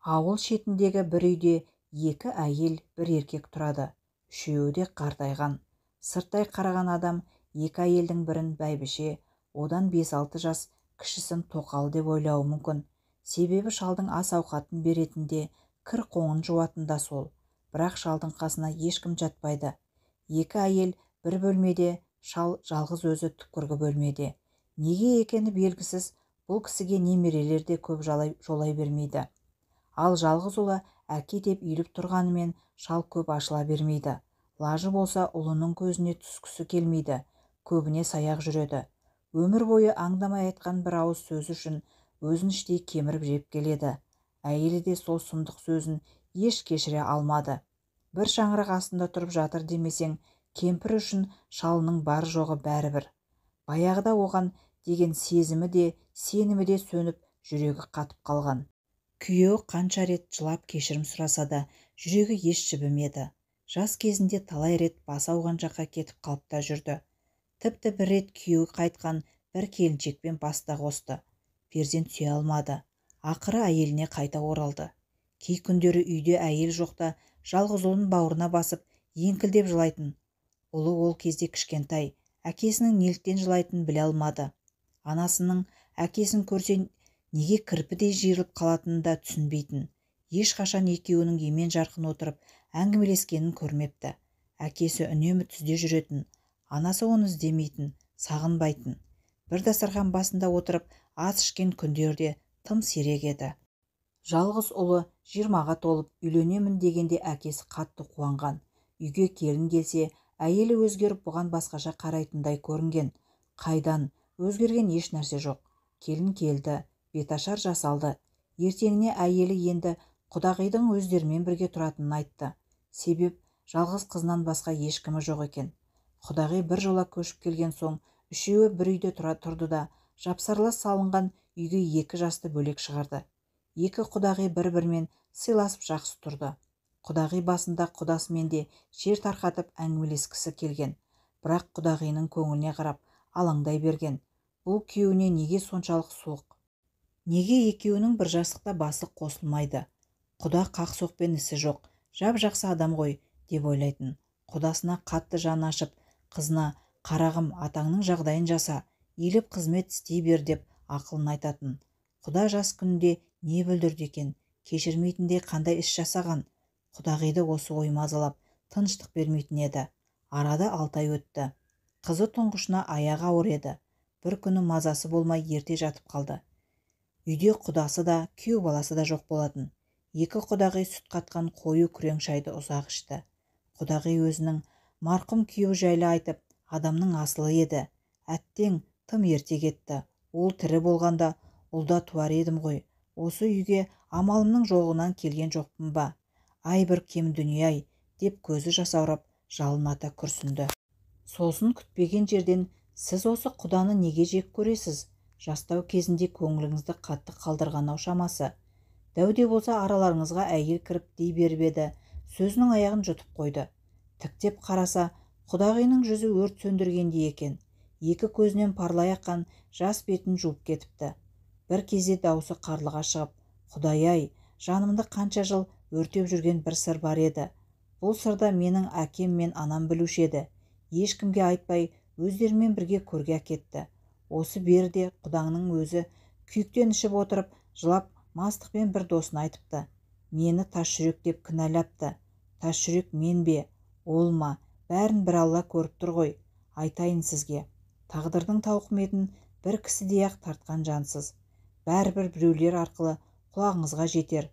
Ауыл шетіндегі бір үйде екі әйел, бір еркек тұрады. Үшеуі де қартайған. Сырттай қараған адам екі әйелдің бірін бәйбіше, одан 5-6 жас кішісін тоқал деп ойлауы мүмкін. Себебі шалдың ас ауқатын беретінде, кір қоңын жуатында сол. Бірақ шалдың қасына ешкім жатпайды. Екі әйел бір бөлмеде, шал жалғыз өзі түкпіргі бөлмеде. Неге екені белгісіз, бұл кісіге немерелер де көп жолай бермейді. Ал жалғыз ұлы әке деп үйіліп тұрғанымен шал көп ашыла бермейді. Лажы болса ұлының көзіне түскісі келмейді, көбіне саяқ жүреді. Өмір бойы аңдамай айтқан бір ауыз сөз үшін өзін іштей кеміріп жеп келеді. Әйелі де сол сұмдық сөзін еш кешіре алмады. Бір шаңырақ астында тұрып жатыр демесең, кемпір үшін шалының бар жоғы бәрібір. Баяғыда оған деген сезімі де, сенімі де сөніп, жүрегі қатып қалған. Күйеуі қанша рет жылап кешірім сұраса да, жүрегі еш жібімеді. Жас кезінде талай рет басы ауған жаққа кетіп қалып та жүрді. Тіпті бір рет күйеуі қайтқан бір келіншекпен баста қосты. Перзент сүйе алмады. Ақыры әйеліне қайта оралды. Кей күндері үйде әйел жоқта жалғыз ұлын бауырына басып, еңкілдеп жылайтын. Ұлы ол кезде кішкентай, әкесінің неліктен жылайтынын біле алмады. Анасының әкесін көрсе неге кірпідей жиырылып қалатынын да түсінбейтін. Ешқашан екеуінің емен жарқын отырып әңгімелескенін көрмепті. Әкесі үнемі түзде жүретін, анасы оны іздемейтін, сағынбайтын. Бір дастархан басында отырып ас ішкен күндерде тым сирек еді. Жалғыз ұлы 20-ға толып үйленемін дегенде әкесі қатты қуанған. Үйге келін келсе, әйелі өзгеріп бұған басқаша қарайтындай көрінген. Қайдан, өзгерген еш нәрсе жоқ. Келін келді, беташар жасалды. Ертеңіне әйелі енді құдағидың өздерімен бірге тұратынын айтты. Себеп жалғыз қызынан басқа ешкімі жоқ екен. Құдағи бір жола көшіп келген соң, үшеуі бір үйде тұрды да, жапсарлас салынған үйге екі жасты бөлек шығарды. Екі құдағи бір-бірімен сыйласып жақсы тұрды. Құдағи басында құдасымен де жер тарқатып әңгімелескісі келген. Бірақ құдағиының көңіліне қарап алаңдай берген. Бұл күйеуіне неге соншалық суық? Неге екеуінің бір жастықта басы қосылмайды? Құда қақ-соқпен ісі жоқ, жап-жақсы адам ғой, деп ойлайтын. Құдасына қатты жаны ашып, қызына қарағым, атаңның жағдайын жаса, еліп қызмет істей бер деп ақылын айтатын. Құда жас күнінде не бүлдірді екен, кешірмейтіндей қандай іс жасаған? Құдағиды осы ой мазалап, тыныштық бермейтін еді. Арада 6 ай өтті. Қызы тұңғышына аяғы ауыр еді. Бір күні мазасы болмай ерте жатып қалды. Үйде құдасы да, күйеу баласы да жоқ болатын. Екі құдағи сүт қатқан қою күрең шайды ұзақ ішті. Құдағи өзінің марқұм күйеу жайлы айтып, адамның асылы еді. Әттең, тым ерте кетті. Ол тірі болғанда ұлда туар едім ғой. Осы үйге амалымның жоғынан келген жоқпын ба? Ай бір кем дүние-ай, деп көзі жасаурап, жалын-ата күрсінді. Сосын күтпеген жерден, сіз осы құданы неге жек көресіз? Жастау кезінде көңіліңізді қатты қалдырған-ау шамасы. Дәуде болса араларыңызға әйел кіріп дей беріп еді, сөзінің аяғын жұтып қойды. Тіктеп қараса, құдағиының жүзі өрт сөндіргендей екен. Екі көзінен парлай аққан жас бетін жуып кетіпті. Бір кезде даусы қарлыға шығып, Құдай-ай, жанымды қанша жыл өртеп жүрген бір сыр бар еді. Бұл сырда менің әкем мен анам білуші еді. Ешкімге айтпай өздерімен бірге көрге әкетті. Осы берде құдаңның өзі күйіктен ішіп отырып, жылап мастықпен бір досына айтыпты. Мені тас жүрек деп кінәлапты. Тас жүрек мен бе, ол ма, бәрін бір Алла көріп тұр ғой. Айтайын сізге, тағдырдың тауқыметін бір кісідей-ақ тартқан жансыз. Бәрібір біреулер арқылы құлағыңызға жетер.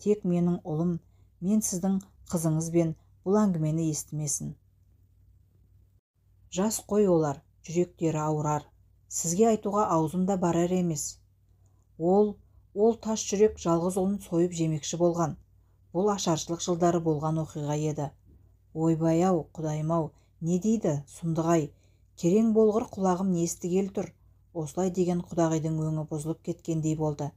Тек менің ұлым, мен сіздің қызыңызбен бұл әңгімені естімесін. Жас қой олар, жүректері ауырар. Сізге айтуға аузымда барар емес. Ол тас жүрек жалғыз ұлын сойып жемекші болған. Бұл ашаршылық жылдары болған оқиға еді. Ойбай-ау, құдайым-ау, не дейді, сұмдық-ай, терең болғыр құлағым не естігелі тұр. Осылай деген құдағидың өңі бұзылып кеткендей болды.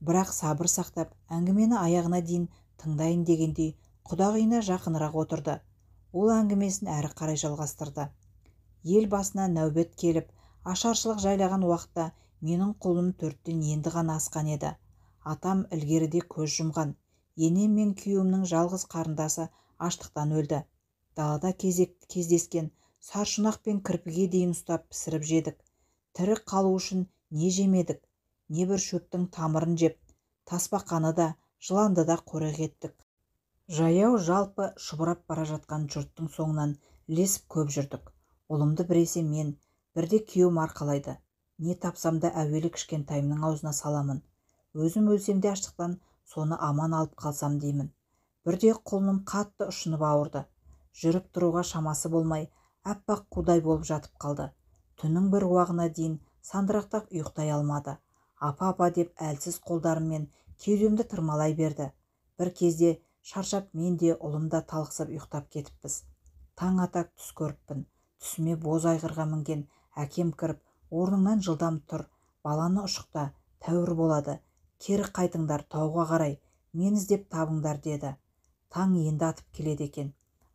Бірақ сабыр сақтап, әңгімені аяғына дейін тыңдайын дегендей, құдағиына жақынырақ отырды. Ол әңгімесін әрі қарай жалғастырды. Ел басына нәубет келіп, ашаршылық жайлаған уақытта менің құлым 4-тен енді ғана асқан еді. Атам ілгеріде көз жұмған. Енем мен күйеуімнің жалғыз қарындасы аштықтан өлді. Далада кездескен саршұнақ пен кірпіге дейін ұстап пісіріп жедік. Тірі қалу үшін не жемедік, не бір шөптің тамырын жеп, тасбақаны да, жыланды да қорек еттік. Жаяу жалпы шұбырап бара жатқан жұрттың соңынан ілесіп көп жүрдік. Ұлымды біресе мен, бірде күйеуім арқалайды. Не тапсам да әуелі кішкентайымның аузына саламын. Өзім өлсем де аштықтан соны аман алып қалсам деймін. Бірде құлыным қатты ұшынып ауырды. Жүріп тұруға шамасы болмай, аппақ қудай болып жатып қалды. Түннің бір уағына дейін сандырақтап ұйықтай алмады. Апа деп әлсіз қолдарыммен кеудемді тырмалай берді. Бір кезде шаршап мен де ұлым да талықсып ұйықтап кетіппіз. Таң атак түс көріппін. Түсіме боз айғырға мінген әкем кіріп, орныңнан жылдам тұр, баланы ұшықта, тәуір болады, кері қайтыңдар тауға қарай, мен іздеп табыңдар деді. Таң енді атып келеді екен.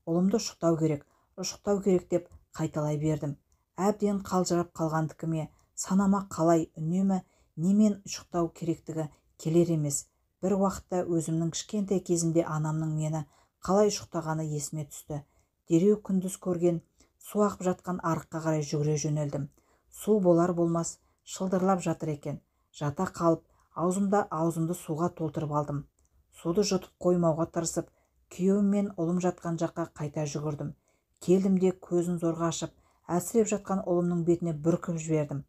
Ұлымды ұшықтау керек деп қайталай бердім. Әбден қалжырап қалғандікіме, санама қалай үнемі немен ұшықтау керектігі келер емес. Бір уақытта өзімнің кішкентай кезімде анамның мені қалай ұшықтағаны есіме түсті. Дереу күндіз көрген су ағып жатқан арыққа қарай жүгіре жөнелдім. Су болар болмас шылдырлап жатыр екен. Жата қалып, аузымды суға толтырып алдым. Суды жұтып қоймауға тырысып, күйеуім мен ұлым жатқан жаққа қайта жүгірдім. Келдім де көзін зорға ашып, әлсіреп жатқан ұлымның бетіне бүркіп жібердім.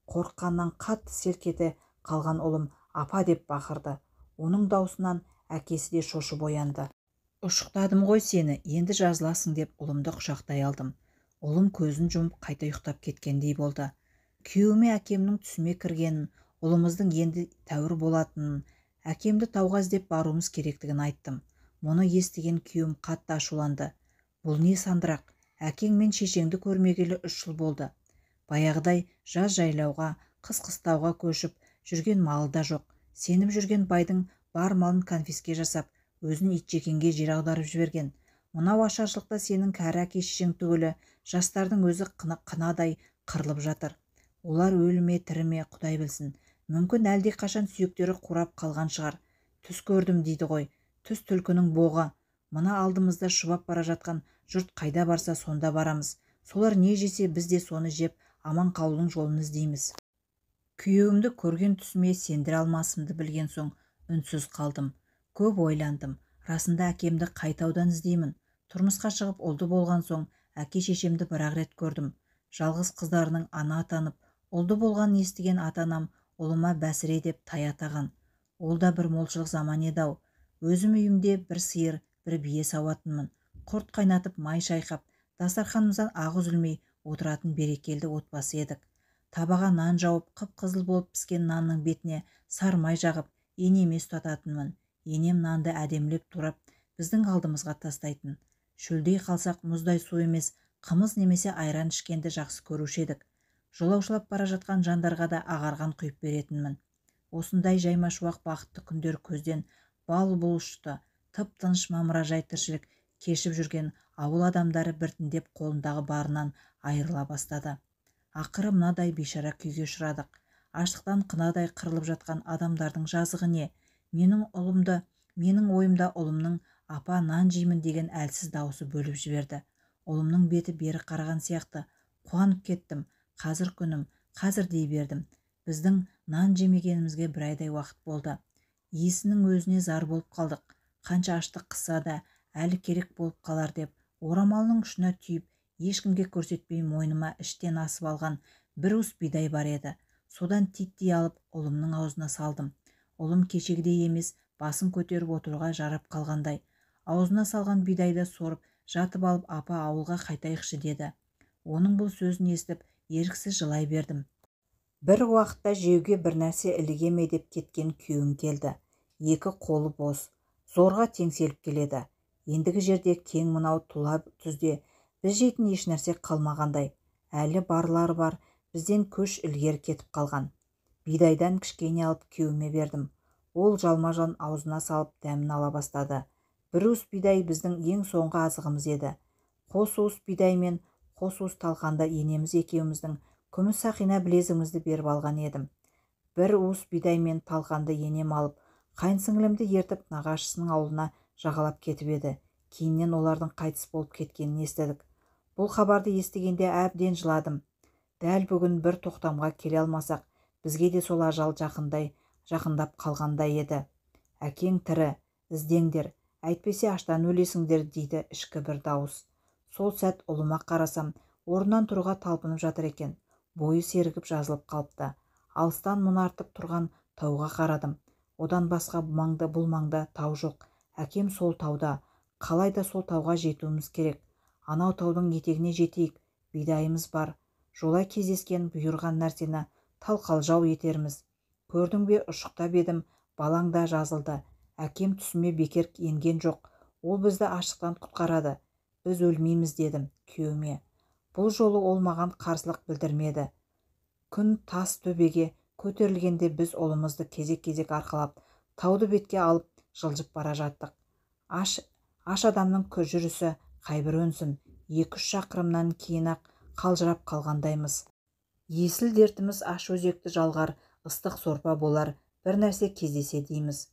Қорыққаннан қатты селк ете қалған ұлым апа деп бақырды. Оның даусынан әкесі де шошып оянды. Ұшықтадым ғой сені, енді жазыласың деп ұлымды құшақтай алдым. Ұлым көзін жұмып қайта ұйықтап кеткендей болды. Күйеуіме әкемнің түсіме кіргенін, ұлымыздың енді тәуір болатынын, әкемді тауға іздеп баруымыз керектігін айттым. Мұны естіген күйеуім қатты ашуланды. Бұл не сандырақ, әкең мен шешеңді көрмегелі 3 жыл болды. Баяғыдай жаз жайлауға, қыс қыстауға көшіп жүрген малы да жоқ. Сеніп жүрген байдың бар малын конфиске жасап, өзін итжекенге жер аударып жіберген. Мынау ашаршылықта сенің кәрі әке шешең түгілі жастардың өзі қынадай қырылып жатыр. Олар өлі ме тірі ме Құдай білсін. Мүмкін әлде қашан сүйектері қурап қалған шығар. Түс көрдім дейді ғой. Түс түлкінің боғы. Мына алдымызда шұбап бара жатқан жұрт қайда барса сонда барамыз. Солар не жесе біз де соны жеп аман қалудың жолын іздейміз. Күйеуімді көрген түсіме сендіре алмасымды білген соң үнсіз қалдым. Көп ойландым. Расында әкемді қайтаудан іздеймін. Тұрмысқа шығып ұлды болған соң әке шешемді бір-ақ рет көрдім. Жалғыз қыздарының ана атанып, ұлды болғанын естіген ата-анам ұлыма Бәсіре деп тай атаған. Ол да бір молшылық заман еді-ау. Өзім үйімде бір сиыр, бір бие сауатынмын. Құрт қайнатып, май шайқап, дастарханымыздан ақ үзілмей отыратын берекелді отбасы едік. Табаға нан жауып, қып-қызыл болып піскен нанның бетіне сар май жағып, енеме ұстататынмын. Енем нанды әдемілеп турап, біздің алдымызға тастайтын. Шөлдей қалсақ мұздай су емес, қымыз немесе айран ішкенді жақсы көруші едік. Жолаушылап бара жатқан жандарға да ағарған құйып беретінмін. Осындай жайма-шуақ бақытты күндер көзден бал-бұл ұшты. Тып-тыныш мамыражай тіршілік кешіп жүрген ауыл адамдары біртіндеп қолындағы барынан айырыла бастады. Ақыры мынадай бейшара күйге ұшырадық. Аштықтан қынадай қырылып жатқан адамдардың жазығы не? Менің ойымда ұлымның апа нан жеймін деген әлсіз даусы бөліп жіберді. Ұлымның беті бері қараған сияқты. Қуанып кеттім. Қазір күнім, қазір дей бердім. Біздің нан жемегенімізге бір айдай уақыт болды. Иесінің өзіне зар болып қалдық. Қанша аштық қысса да әлі керек болып қалар деп, орамалының ұшына түйіп, ешкімге көрсетпей мойныма іштен асып алған бір уыс бидай бар еді. Содан титтей алып ұлымның аузына салдым. Ұлым кешегідей емес, басын көтеріп отыруға жарап қалғандай. Аузына салған бидайды сорып, жатып алып апа ауылға қайтайықшы деді. Оның бұл сөзін естіп, еріксіз жылай бердім. Бір уақытта жеуге бір нәрсе іліге ме деп кеткен күйеуім келді. Екі қолы бос, зорға теңселіп келеді. Ендігі жерде кең мынау тұла түзде біз жейтін еш нәрсе қалмағандай. Әлі барлары бар, бізден көш ілгері кетіп қалған. Бидайдан кішкене алып күйеуіме бердім. Ол жалма-жан аузына салып дәмін ала бастады. Бір уыс бидай біздің ең соңғы азығымыз еді. Қос уыс бидай мен қос уыс талқанды енеміз екеуміздің күміс сақина білезімізді беріп алған едім. Бір уыс бидай мен талқанды енем алып, Қайынсіңлімді ертіп нағашысының ауылына жағалап кетіп еді. Кейіннен олардың қайтыс болып кеткенін естідік. Бұл хабарды естігенде әбден жыладым. Дәл бүгін бір тоқтамға келе алмасақ, бізге де сол ажал жақындап қалғандай еді. Әкең тірі, іздеңдер, әйтпесе аштан өлесіңдер, дейді ішкі бір дауыс. Сол сәт ұлыма қарасам, орнынан тұруға талпынып жатыр екен. Бойы сергіп жазылып қалыпты. Алыстан мұнартып тұрған тауға қарадым. Одан басқа бұл маңда тау жоқ. Әкем сол тауда. Қалайда сол тауға жетуіміз керек. Анау таудың етегіне жетейік. Бидайымыз бар. Жолай кездескен бұйырған нәрсені талқалжау етерміз. Көрдің бе, ұшықтап едім, балаң да жазылды. Әкем түсіме бекер енген жоқ. Ол бізді аштықтан құтқарады. Біз өлмейміз, дедім күйеуіме. Бұл жолы ол маған қарсылық білдірмеді. Күн тас төбеге көтерілгенде біз ұлымызды кезек-кезек арқалап, тауды бетке алып жылжып бара жаттық. Аш адамның жүрісі қайбір өнсін. 2-3 шақырымнан кейін-ақ қалжырап қалғандаймыз. Есіл дертіміз аш өзекті жалғар, ыстық сорпа болар, бір нәрсе кездесе дейміз.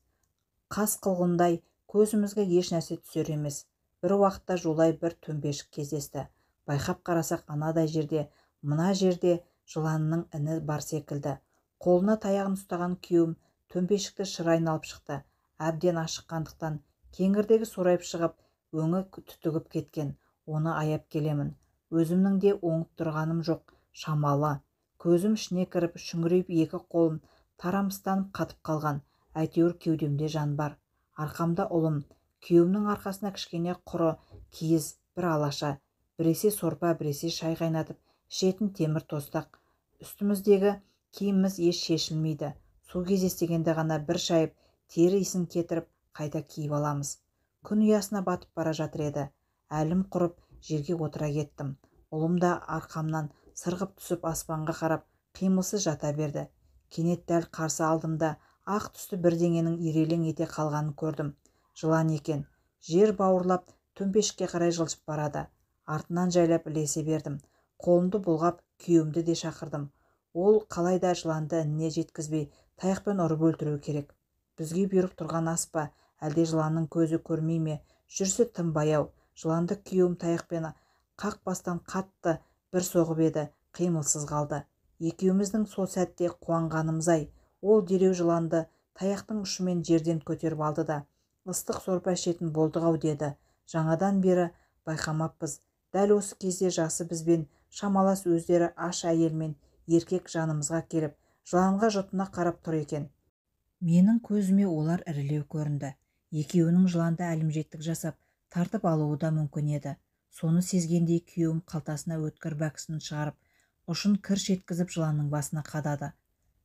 Қас қылғындай көзімізге еш нәрсе түсер емес. Бір уақытта жолай бір төмпешік кездесті. Байқап қарасақ, анадай жерде, мына жерде жыланның іні бар секілді. Қолына таяғын ұстаған күйеуім төмпешікті шыр айналып шықты. Әбден ашыққандықтан кеңірдегі сорайып шығып, өңі түтігіп кеткен. Оны аяп келемін. Өзімнің де оңып тұрғаным жоқ, шамалы. Көзім ішіне кіріп, шүңірейіп, екі қолым тарамыстанып қатып қалған. Әйтеуір кеудемде жан бар. Арқамда ұлым. Күйеуімнің арқасына кішкене құры киіз, бір алаша. Біресе сорпа, біресе шай қайнатып ішетін темір тостақ. Үстіміздегі киіміміз еш шешілмейді. Су кездесегенде ғана бір шайып, тері исін кетіріп, қайта киіп аламыз. Күн ұясына батып бара жатыр еді. Әлім құрып, жерге отыра кеттім. Ұлым да арқамнан сырғып түсіп аспанға қарап, қимылсыз жата берді. Кенет дәл қарсы алдымда ақ түсті бірдеңенің ирелең ете қалғанын көрдім. Жылан екен. Жер бауырлап, төмпешікке қарай жылжып барады. Артынан жайлап ілесе бердім. Қолымды бұлғап, күйеуімді де шақырдым. Ол қалайда жыланды ініне жеткізбей, таяқпен ұрып өлтіру керек. Бізге бұйырып тұрған ас па, әлде жыланның көзі көрмей ме? Жүрсі тым баяу. Жыланды күйеуім таяқпен қақ бастан қатты бір соғып еді, қимылсыз қалды. Екеуміздің сол сәтте қуанғанымыз-ай. Ол дереу жыланды таяқтың ұшымен жерден көтеріп алды да, ыстық сорпа ішетін болдық-ау, деді. Жаңадан бері байқамаппыз. Дәл осы кезде жасы бізбен шамалас өздері аш әйелмен еркек жанымызға келіп, жыланға жұтына қарап тұр екен. Менің көзіме олар ірілеу көрінді. Екеуінің жыланды әлімжеттік жасап, тартып алуы да мүмкін еді. Соны сезгендей күйеуім қалтасына өткір бәкісін шығарып, ұшын кірш еткізіп жыланның басына қадады.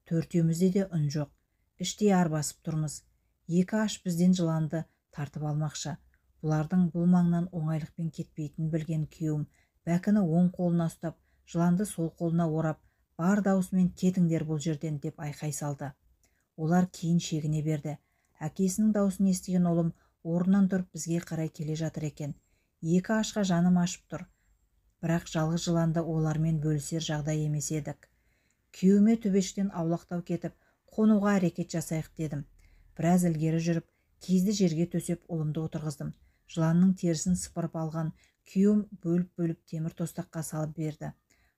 Төртеумізде де үн жоқ. Іштей арбасып тұрмыз. Екі аш бізден жыланды тартып алмақшы. Бұлардың бұл маңнан оңайлықпен кетпейтінін білген күйеуім бәкіні оң қолына ұстап, жыланды сол қолына орап, бар даусымен кетіңдер бұл жерден деп айқай салды. Олар кейін шегіне берді. Әкесінің даусын естіген ұлым орнынан тұрып бізге қарай келе жатыр екен. Екі ашқа жаным ашып тұр. Бірақ жалғыз жыланды олармен бөлісер жағдай емес едік. Күйеуіме төбешіктен аулақтау кетіп, қонуға әрекет жасайық дедім. Біраз ілгері жүріп, киізді жерге төсеп ұлымды отырғыздым. Жыланның терісін сыпырып алған күйеуім бөліп-бөліп темір тостаққа салып берді.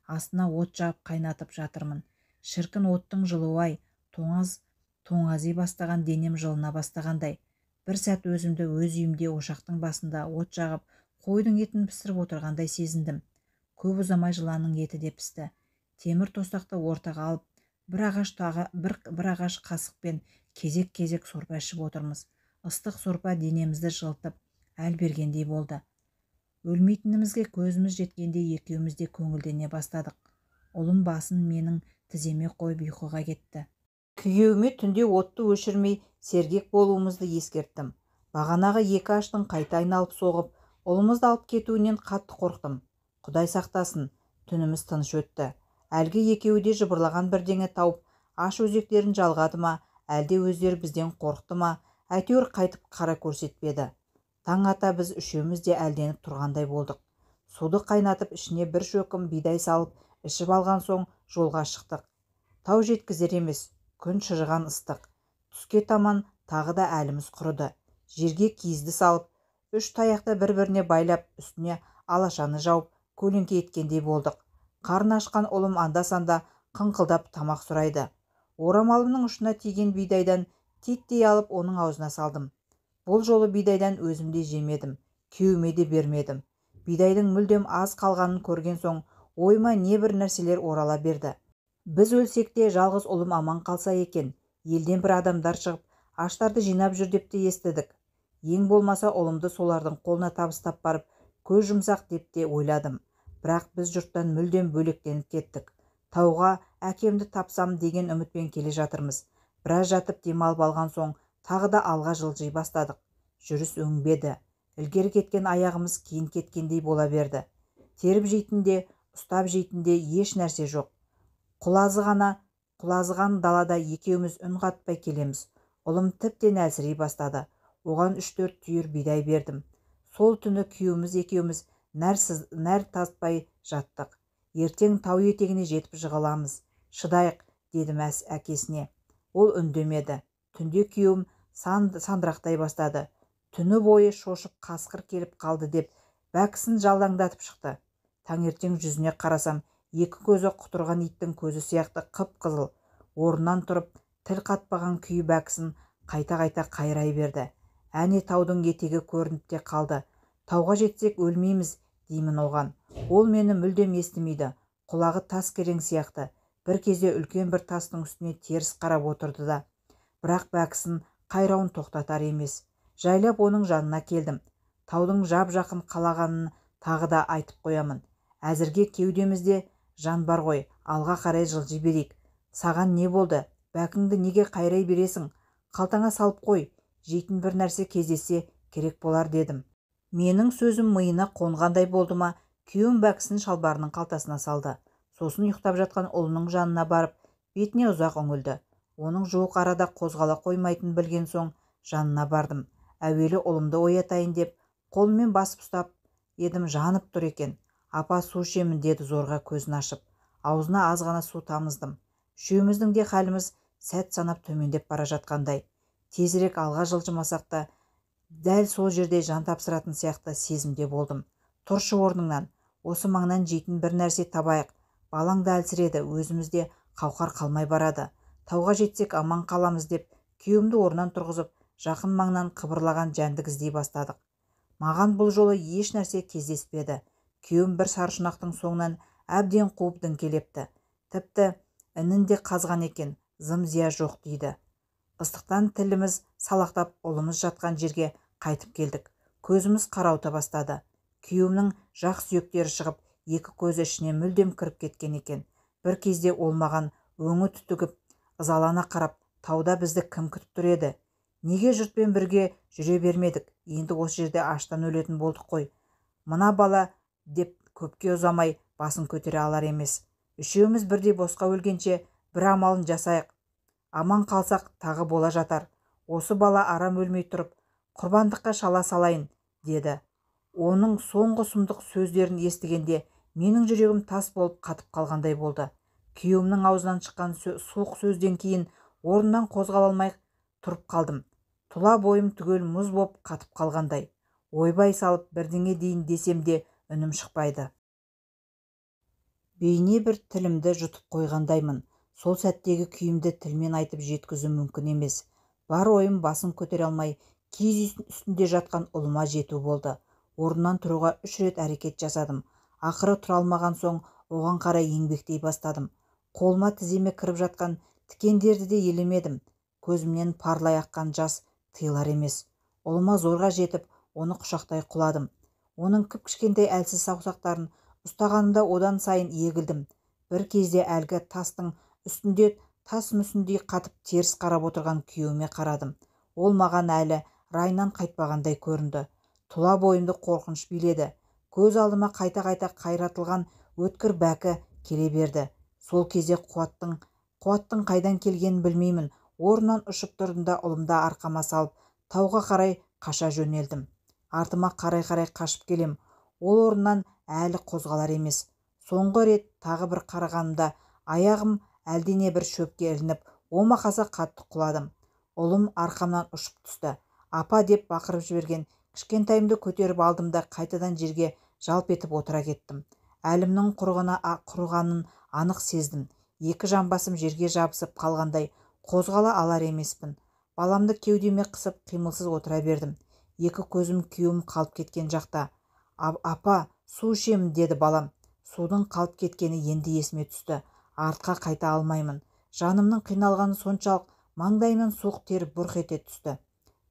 Астына от жағып қайнатып жатырмын. Шіркін оттың жылуы-ай, тоңази бастаған денем жылына бастағандай. Бір сәт өзімді өз үйімде ошақтың басында от жағып, қойдың етін пісіріп отырғандай сезіндім. Көп ұзамай жыланның еті де пісті. Темір тостақты ортаға алып, бір ағаш қасықпен кезек-кезек сорпа ішіп отырмыз. Ыстық сорпа денемізді жылытып әл бергендей болды. Өлмейтінімізге көзіміз жеткенде екеуміз де көңілдене бастадық. Ұлым басын менің тіземе қойып ұйқыға кетті. Күйеуіме түнде отты өшірмей сергек болуымызды ескерттім. Бағанағы екі аштың қайта айналып соғып, ұлымызды алып кетуінен қатты қорқтым. Құдай сақтасын, түніміз тыныш өтті. Әлгі екеуі де жыбырлаған бірдеңе тауып, аш өзектерін жалғады ма, әлде өздері бізден қорықты ма, әйтеуір қайтып қара көрсетпеді. Таң ата біз үшеуміз де әлденіп тұрғандай болдық. Суды қайнатып ішіне бір шөкім бидай салып ішіп алған соң жолға шықтық. Тау жеткізер емес, күн шыжыған ыстық. Түске таман тағы да әліміз құрыды. Жерге киізді салып, 3 таяқты бір-біріне байлап, үстіне алашаны жауып, көлеңке еткендей болдық. Қарны ашқан ұлым анда-санда қыңқылдап тамақ сұрайды. Орамалымның ұшына тиген бидайдан титтей алып оның аузына салдым. Бұл жолы бидайдан өзім де жемедім, күйеуіме де бермедім. Бидайдың мүлдем аз қалғанын көрген соң, ойыма небір нәрселер орала берді. Біз өлсек те жалғыз ұлым аман қалса екен, елден бір адамдар шығып, аштарды жинап жүр деп те естідік. Ең болмаса ұлымды солардың қолына табыстап барып, көз жұмсақ деп те ойладым. Бірақ біз жұрттан мүлдем бөлектеніп кеттік. Тауға әкемді тапсам деген үмітпен келе жатырмыз. Біраз жатып демалып алған соң, тағы да алға жылжи бастадық. Жүріс өңбеді. Ілгері кеткен аяғымыз кейін кеткендей бола берді. Теріп жейтінде, ұстап жейтінде еш нәрсе жоқ. Құлазыған далада екеуміз үн қатпай келеміз. Ұлым тіптен әлсірей бастады. Оған 3-4 түйір бидай бердім. Сол түні күйеуіміз екеуміз нәр татпай жаттық. Ертең тау етегіне жетіп жығыламыз. Шыдайық, дедім әкесіне. Ол үндемеді. Түнде күйеуім сандырақтай бастады. Түні бойы шошып қасқыр келіп қалды деп бәкісін жалдаңдатып шықты. Таңертең жүзіне қарасам, екі көзі құтырған иттің көзі сияқты қып-қызыл. Орнынан тұрып, тіл қатпаған күйі бәкісін қайта-қайта қайрай берді. Әне таудың етегі көрініп те қалды. Тауға жетсек өлмейміз, деймін оған. Ол мені мүлдем естімейді. Құлағы тас керең сияқты. Бір кезде үлкен бір тастың үстіне теріс қарап отырды да, бірақ бәкісін қайрауын тоқтатар емес. Жайлап оның жанына келдім. Таудың жап-жақын қалағанын тағы да айтып қоямын. Әзірге кеудемізде жан бар ғой, алға қарай жылжи берейік. Саған не болды? Бәкіңді неге қайрай бересің? Қалтаңа салып қой, жейтін бір нәрсе кездессе керек болар, дедім. Менің сөзім миына қонғандай болды ма, күйеуім бәкісін шалбарының қалтасына салды. Сосын ұйықтап жатқан ұлының жанына барып, бетіне ұзақ үңілді. Оның жуық арада қозғала қоймайтынын білген соң, жанына бардым. Әуелі ұлымды оятайын деп, қолыммен басып ұстап едім, жанып тұр екен. Апа, су ішемін, деді зорға көзін ашып. Аузына аз ғана су тамыздым. Үшеуміздің де халіміз сәт санап төмендеп бара жатқандай. Тезірек алға жылжымасақ та, дәл сол жерде жан тапсыратын сияқты сезімде болдым. Тұршы орныңнан, осы маңнан жейтін бір нәрсе табайық. Балаң да әлсіреді, өзімізде қауқар қалмай барады. Тауға жетсек аман қаламыз деп, күйеуімді орнынан тұрғызып, жақын маңнан қыбырлаған жәндік іздей бастадық. Маған бұл жолы еш нәрсе кездеспеді. Күйеуім бір саршұнақтың соңынан әбден қуып діңкелепті. Тіпті інін де қазған екен, зым-зия жоқ дейді. Ыстықтан тіліміз салақтап, ұлымыз жатқан жерге қайтып келдік. Көзіміз қарауыта бастады. Күйеуімнің жақ сүйектері шығып, екі көзі ішіне мүлдем кіріп кеткен екен. Бір кезде ол маған өңі түтігіп, ызалана қарап, тауда бізді кім күтіп тұр еді? Неге жұртпен бірге жүре бермедік? Енді осы жерде аштан өлетін болдық қой. Мына бала деп көпке ұзамай басын көтере алар емес. Үшеуміз бірдей босқа өлгенше бір амалын жасайық. Аман қалсақ тағы бола жатар. Осы бала арам өлмей тұрып, құрбандыққа шала салайын, деді. Оның соңғы сұмдық сөздерін естігенде менің жүрегім тас болып қатып қалғандай болды. Күйеуімнің аузынан шыққан суық сөзден кейін орнынан қозғала алмай тұрып қалдым. Тұла бойым түгел мұз боп қатып қалғандай. Ойбай салып бірдеңе дейін десем де үнім шықпайды. Бейне бір тілімді жұтып қойғандаймын. Сол сәттегі күйімді тілмен айтып жеткізу мүмкін емес. Бар ойым басын көтере алмай, киіз үстінде жатқан ұлыма жету болды. Орнынан тұруға 3 рет әрекет жасадым. Ақыры тұра алмаған соң оған қарай еңбектей бастадым. Қолыма тіземе кіріп жатқан тікендерді де елемедім. Көзімнен парлай аққан жас тыйылар емес. Ұлыма зорға жетіп, оны құшақтай құладым. Оның кіп-кішкентай әлсіз саусақтарын ұстағанымда одан сайын егілдім. Бір кезде әлгі тастың үстінде тас мүсіндей қатып теріс қарап отырған күйеуіме қарадым. Ол маған әлі райынан қайтпағандай көрінді. Тұла бойымды қорқыныш биледі. Көз алдыма қайта-қайта қайратылған өткір бәкі келе берді. Сол кезде қуаттың қайдан келгенін білмеймін. Орнынан ұшып тұрдым да ұлымды арқама салып, тауға қарай қаша жөнелдім. Артыма қарай-қарай қашып келем. Ол орнынан әлі қозғалар емес. Соңғы рет тағы бір қарағанымда аяғым әлдене бір шөпке ілініп, омақаса қатты құладым. Ұлым арқамнан ұшып түсті. Апа деп бақырып жіберген. Кішкентайымды көтеріп алдым да қайтадан жерге жалп етіп отыра кеттім. Әлімнің құрығанын анық сездім. Екі жамбасым жерге жабысып қалғандай, қозғала алар емеспін. Баламды кеудеме қысып қимылсыз отыра бердім. Екі көзім күйеуім қалып кеткен жақта. Апа, су ішемін деді балам. Судың қалып кеткені енді есіме түсті. Артқа қайта алмаймын. Жанымның қиналғаны соншалық маңдайымнан суық тер бұрқ ете түсті.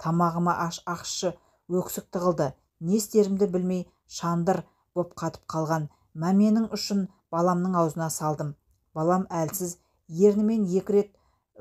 Тамағыма ащы өксік тығылды. Не істерімді білмей шандыр боп қатып қалған мәменің ұшын баламның аузына салдым. Балам әлсіз ернімен екі рет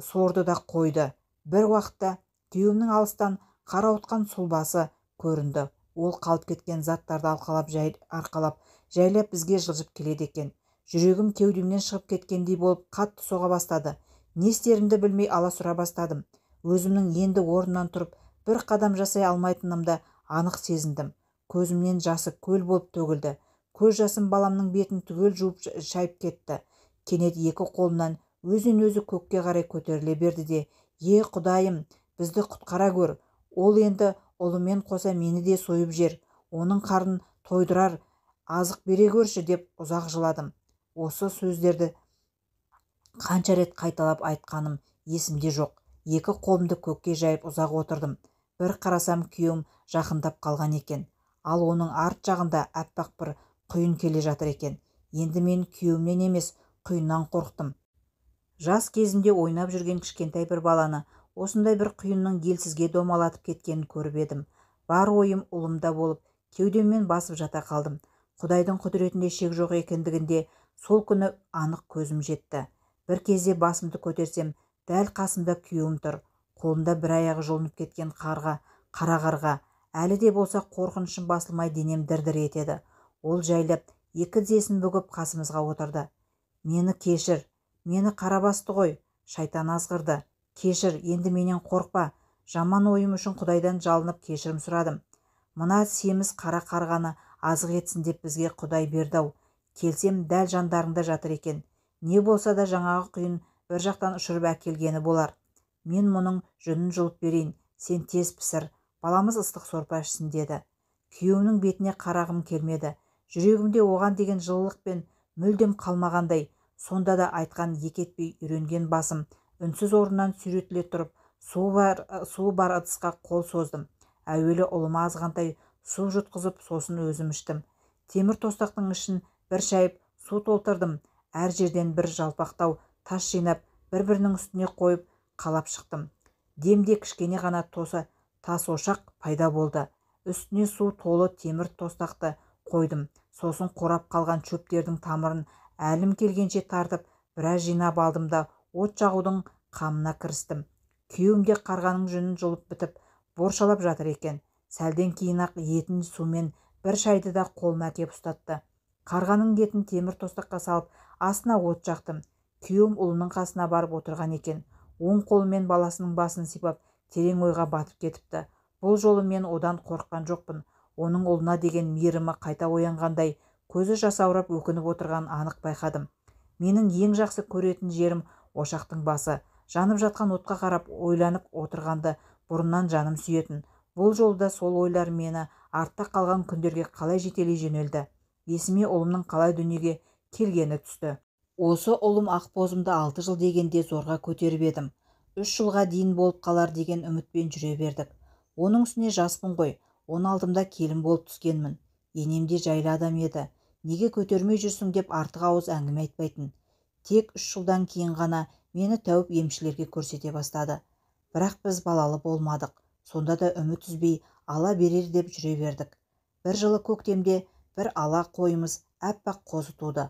сорды да қойды. Бір уақытта күйеуімнің алыстан қарауытқан сұлбасы көрінді. Ол қалып кеткен заттарды арқалап жайлап бізге жылжып келеді екен. Жүрегім кеудемнен шығып кеткендей болып қатты соға бастады. Не істерімді білмей аласұра бастадым. Өзімнің енді орнымнан тұрып бір қадам жасай алмайтынымды анық сезіндім. Көзімнен жасы көл болып төгілді. Көз жасым баламның бетін түгел жуып шайып кетті. Кенет екі қолымнан өзін-өзі көкке қарай көтеріле берді де, Құдайым, бізді құтқара көр. Ол енді ұлымен қоса мені де сойып жер. Оның қарнын тойдырар, азық бере көрші деп ұзақ жыладым. Осы сөздерді қанша рет қайталап айтқаным есімде жоқ. Екі қолымды көкке жайып ұзақ отырдым. Бір қарасам күйеуім жақындап қалған екен. Ал оның арт жағында аппақ бір құйын келе жатыр екен. Енді мен күйеуімнен емес, құйыннан қорықтым. Жас кезімде ойнап жүрген кішкентай бір баланы осындай бір құйынның елсізге домалатып кеткенін көріп едім. Бар ойым ұлымда болып, кеудеммен басып жата қалдым. Құдайдың құдіретінде шек жоқ екендігінде сол күні анық көзім жетті. Бір кезде басымды көтерсем, дәл қасымда күйеуім тұр. Қолында бір аяғы жұлынып кеткен қара қарға. Әлі де болса қорқынышым басылмай денем дір-дір етеді. Ол жайлап екі тізесін бүгіп қасымызға отырды. Мені кешір, мені қарабасты ғой, шайтан азғырды. Кешір, енді менен қорқпа. Жаман ойым үшін Құдайдан жалынып кешірім сұрадым. Мына семіз қара қарғаны азық етсін деп бізге Құдай берді-ау. Келсем дәл жандарында жатыр екен. Не болса да жаңағы құйын бір жақтан ұшырып әкелгені болар. Мен мұның жүнін жұлып берейін, сен тез пісір, баламыз ыстық сорпа ішсін деді. Күйеуімнің бетіне қарағым келмеді. Жүрегімде оған деген жылылық пен мүлдем қалмағандай. Сонда да айтқан екі етпей үйренген басым үнсіз орнынан сүйретіле тұрып, суы бар ыдысқа қол создым. Әуелі ұлыма азғантай су жұтқызып, сосын өзім іштім. Темір тостақтың ішін бір шайып су толтырдым. Әр жерден бір жалпақтау тас жинап, бір-бірінің үстіне қойып қалап шықтым. Демде кішкене ғана тас ошақ пайда болды. Үстіне су толы темір тостақты қойдым. Сосын қорап қалған шөптердің тамырын әлім келгенше тартып, біраз жинап алдым да от жағудың қамына кірістім. Күйеуім де қарғаның жүнін жұлып бітіп, боршалап жатыр екен. Сәлден кейін-ақ етін сумен бір шайды да қолыма әкеп ұстатты. Қарғаның етін темір тостаққа салып, астына от жақтым. Күйеуім ұлының қасына барып отырған екен. Оң қолымен баласының басын сипап, терең ойға батып кетіпті. Бұл жолы мен одан қорыққан жоқпын. Оның ұлына деген мейірімі қайта оянғандай, көзі жасаурап өкініп отырған анық байқадым. Менің ең жақсы көретін жерім ошақтың басы. Жанып жатқан отқа қарап ойланып отырғанды бұрыннан жаным сүйетін. Бұл жолда сол ойлар мені артта қалған күндерге қалай жетелей жөнелді. Есіме ұлымның қалай дүниеге келгені түсті. Осы ұлым ақбозымды 6 жыл дегенде зорға көтеріп едім. 3 жылға дейін болып қалар деген үмітпен жүре бердік. Оның үстіне жаспын ғой, 16-ымда келін болып түскенмін. Енем де жайлы адам еді. Неге көтермей жүрсің деп артық ауыз әңгіме айтпайтын. Тек 3 жылдан кейін ғана мені тәуіп емшілерге көрсете бастады. Бірақ біз балалы болмадық. Сонда да үміт үзбей ала берер деп жүре бердік. Бір жылы көктемде бір ала қойымыз аппақ қозы туды.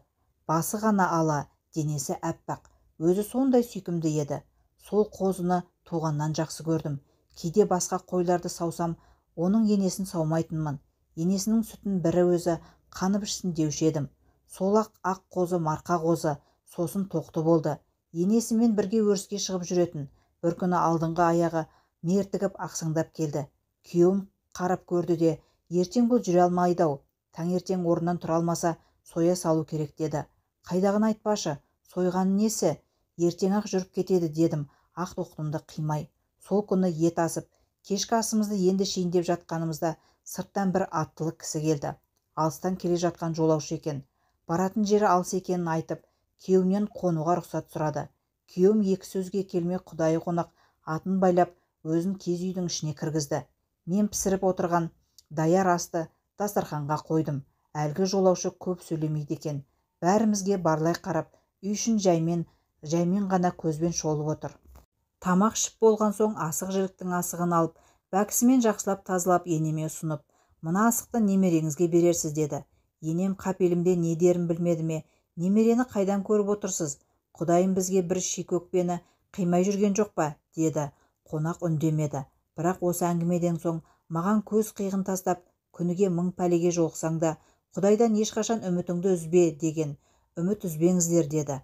Басы ғана ала, денесі аппақ. Өзі сондай сүйкімді еді. Сол қозыны туғаннан жақсы көрдім. Кейде басқа қойларды саусам, оның енесін саумайтынмын. Енесінің сүтін бірі өзі қанып ішсін деуші едім. Сол ақ қозы марқа қозы, сосын тоқты болды. Енесімен бірге өріске шығып жүретін. Бір күні алдыңғы аяғы мертігіп ақсаңдап келді. Күйеуім қарап көрді де, ертең бұл жүре алмайды-ау. Таңертең орнынан тұра алмаса, соя салу керек деді. Қайдағын айтпашы, сойғаны несі? Ертең-ақ жүріп кетеді дедім, ақ тоқтымды қимай. Сол күні ет асып, кешкі асымызды енді шейіндеп жатқанымызда сырттан бір аттылы кісі келді. Алыстан келе жатқан жолаушы екен. Баратын жері алыс екенін айтып, күйеуінен қонуға рұқсат сұрады. Күйеуім екі сөзге келмей құдайы қонақ атын байлап, өзін киіз үйдің ішіне кіргізді. Мен пісіріп отырған даяр асты дастарханға қойдым. Әлгі жолаушы көп сөйлемейді екен. Бәрімізге барлай қарап, үй ішін жаймен ғана көзбен шолып отыр. Тамақ ішіп болған соң асық жіліктің асығын алып, бәкісімен жақсылап тазалап енеме ұсынып, мына асықты немереңізге берерсіз деді. Енем қапелімде не дерін білмеді ме, немерені қайдан көріп отырсыз? Құдайым бізге бір шикөкпені қимай жүрген жоқ па? Деді. Қонақ үндемеді. Бірақ осы әңгімеден соң маған көз қиығын тастап, күніге 1000 пәлеге жолықсаң да, Құдайдан ешқашан үмітіңді үзбе деген. Үміт үзбеңіздер деді.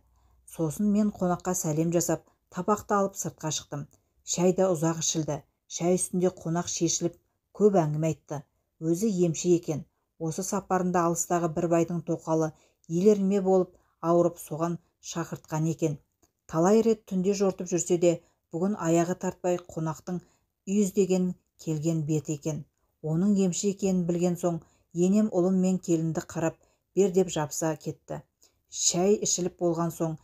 Сосын мен қонаққа сәлем жасап, табақты алып сыртқа шықтым. Шәй да ұзақ ішілді. Шәй үстінде қонақ шешіліп, көп әңгіме айтты. Өзі емші екен. Осы сапарында алыстағы бір байдың тоқалы елерме болып ауырып соған шақыртқан екен. Талай рет түнде жортып жүрсе де, бүгін аяғы тартпай қонақтың үй іздеген келген бет екен. Оның емші екенін білген соң, енем ұлым мен келінді қарап бер деп жабыса кетті. Шәй ішіліп болған соң,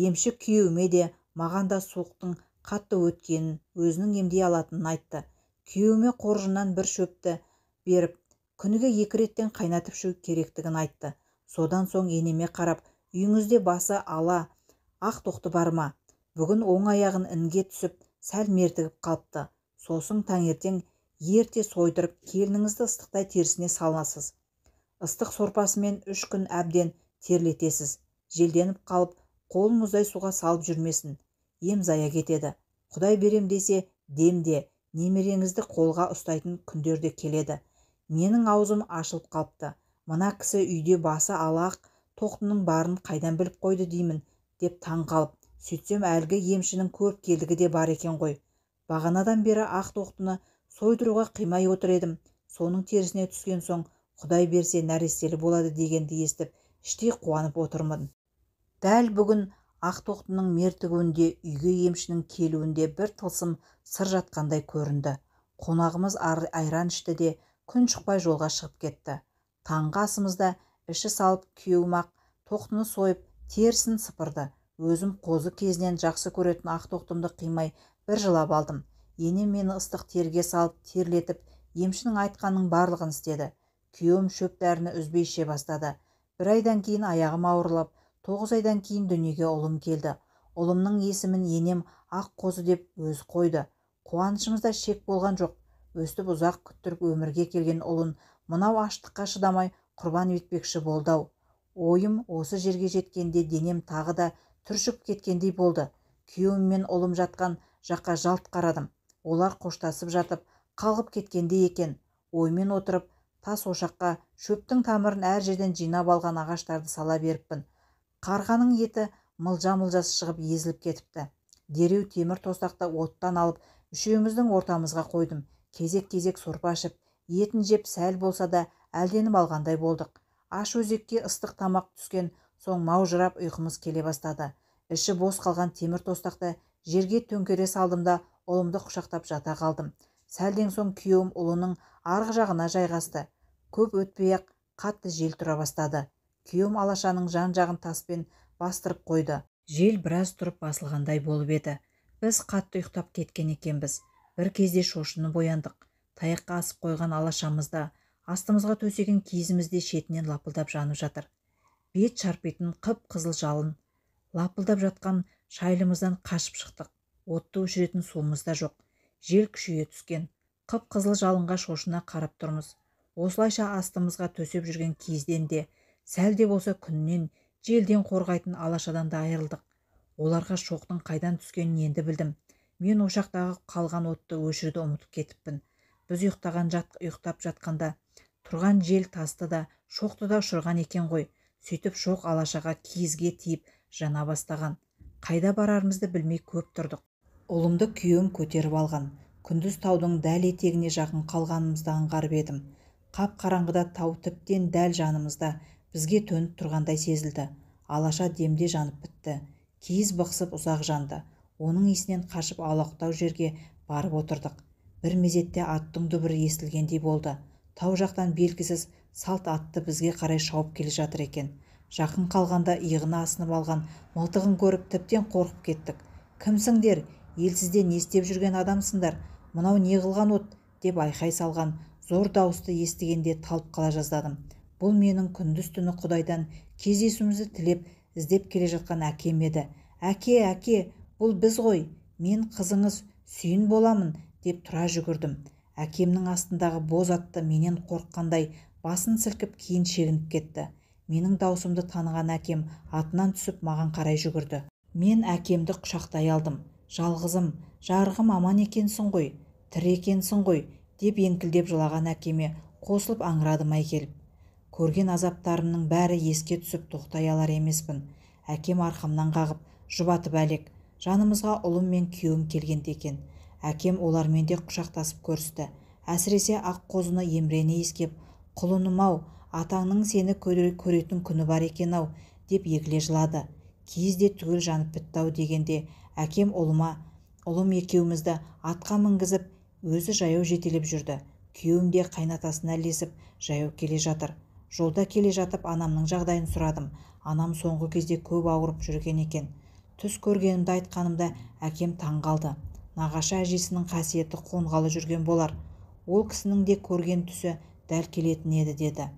емші күйеуіме де маған да суықтың қатты өткенін, өзінің емдей алатынын айтты. Күйеуіме қоржыннан бір шөпті беріп, күніге 2 реттен қайнатып ішу керектігін айтты. Содан соң енеме қарап, үйіңізде басы ала ақ тоқты бар ма? Бүгін оң аяғын інге түсіп, сәл мертігіп қалыпты. Сосын таңертең ерте сойдырып, келініңізді ыстықтай терісіне саласыз. Ыстық сорпасымен 3 күн әбден терлетесіз. Желденіп қалып, қолын мұздай суға салып жүрмесін. Ем зая кетеді. Құдай берем десе, демде, немереңізді қолға ұстайтын күндерде келеді. Менің аузым ашылып қалыпты. Мына кісі үйде басы ала ақ тоқтының барын қайдан біліп қойды деймін, деп таң қалып, сөйтсем әлгі емшінің көріп келдігі де бар екен ғой. Бағанадан бері ақ тоқтыны сойдыруға қимай отыр едім. Соның терісіне түскен соң, Құдай берсе нәрестелі болады дегенді естіп, іштей қуанып отырмын. Дәл бүгін ақ тоқтының мертігуінде, үйге емшінің келуінде бір тылсым сыр жатқандай көрінді. Қонағымыз айран ішті де, күн шықпай жолға шығып кетті. Таңғы асымызда іші салып, күйеуім ақ тоқтыны сойып, терісін сыпырды. Өзім қозы кезінен жақсы көретін ақ тоқтымды қимай бір жылап алдым. Енем мені ыстық терге салып, терлетіп, емшінің айтқанның барлығын істеді. Күйеуім шөп дәріні үзбей іше бастады. 1 айдан кейін аяғым ауырлап, 9 айдан кейін дүниеге ұлым келді. Ұлымның есімін енем ақ қозы деп өзі қойды. Қуанышымызда шек болған жоқ. Өстіп ұзақ күттіріп өмірге келген ұлын мынау аштыққа шыдамай құрбан етпекші болды-ау. Ойым осы жерге жеткенде денем тағы да түршіп кеткендей болды. Күйеуім мен ұлым жатқан жаққа жалт қарадым. Олар қоштасып жатып, қалғып кеткенде екен. Оймен отырып, тас ошаққа шөптің тамырын әр жерден жинап алған ағаштарды сала беріппін. Қарғаның еті мылжа-мылжасы шығып езіліп кетіпті. Дереу темір тостақты оттан алып, үшеуміздің ортамызға қойдым. Кезек-кезек сорпа ішіп, етін жеп сәл болса да әлденіп алғандай болдық. Аш өзекке ыстық тамақ түскен соң маужырап ұйқымыз келе бастады. Іші бос қалған темір тостақты жерге төңкере салдым да ұлымды құшақтап жата қалдым. Сәлден соң күйеуім ұлының арғы жағына жайғасты. Көп өтпей-ақ қатты жел тұра бастады. Күйеуім алашаның жан-жағын таспен бастырып қойды. Жел біраз тұрып басылғандай болып еді. Біз қатты ұйықтап кеткен екенбіз. Бір кезде шошынып ояндық. Таяққа асып қойған алашамызда, астымызға төсеген киізімізде шетінен лапылдап жанып жатыр. Бет шарпитын қып-қызыл жалын. Лапылдап жатқан шайлымыздан қашып шықтық. Отты өшіретін суымыз да жоқ. Жел күшейе түскен. Қып-қызыл жалынға шошына қарап тұрмыз. Осылайша астымызға төсеп жүрген киізден де, сәл де болса күннен, желден қорғайтын алашадан да айырылдық. Оларға шоқтың қайдан түскенін енді білдім. Мен ошақтағы қалған отты өшіруді ұмытып кетіппін. Біз ұйықтап жатқанда тұрған жел тасты да, шоқты да ұшырған екен ғой. Сөйтіп шоқ алашаға киізге тиіп жана бастаған. Қайда барарымызды білмей көп тұрдық. Ұлымды күйеуім көтеріп алған. Күндіз таудың дәл етегіне жақын қалғанымызды аңғарып едім. Қап қараңғыда тау тіптен дәл жанымызда бізге төніп тұрғандай сезілді. Алаша демде жанып бітті. Киіз бықсып ұзақ жанды. Оның есінен қашып алақтау жерге барып отырдық. Бір мезетте аттың дүбірі естілгендей болды. Тау жақтан белгісіз салт атты бізге қарай шауып келе жатыр екен. Жақын қалғанда иығына асынып алған мылтығын көріп тіптен қорқып кеттік. «Кімсіңдер? Елсізде не істеп жүрген адамсыңдар? Мынау не қылған от?» деп айқай салған зор дауысты естігенде талып қала жаздадым. Бұл менің күндіз-түні Құдайдан кездесуімізді тілеп іздеп келе жатқан әкем еді. «Әке, әке, бұл біз ғой, мен қызыңыз Сүйін боламын» деп тұра жүгірдім. Әкемнің астындағы боз атты менен қорыққандай басын сілкіп кейін шегініп кетті. Менің даусымды таныған әкем атынан түсіп маған қарай жүгірді. Мен әкемді құшақтай алдым. «Жалғызым, жарығым, аман екенсің ғой, тірі екенсің ғой» деп еңкілдеп жылаған әкеме қосылып аңырадым келіп. Көрген азаптарымның бәрі еске түсіп тоқтай алар емеспін. Әкем арқамнан қағып жұбатып әлек. Жанымызға ұлым мен күйеуім келгенде екен. Әкем олармен де құшақтасып көрісті. Әсіресе Аққозыны емірене иіскеп, «Құлыным-ау, атаңның сені көретін күні бар екен-ау» деп егіле жылады. «Киіз де түгел жанып бітті-ау» дегенде әкем ұлым екеумізді атқа мінгізіп өзі жаяу жетелеп жүрді. Күйеуім де қайнатасына ілесіп жаяу келе жатыр. Жолда келе жатып анамның жағдайын сұрадым. Анам соңғы кезде көп ауырып жүрген екен. Түс көргенімді айтқанымда әкем таң қалды. Нағашы әжесінің қасиеті қонғалы жүрген болар. Ол кісінің де көрген түсі дәл келетін еді деді.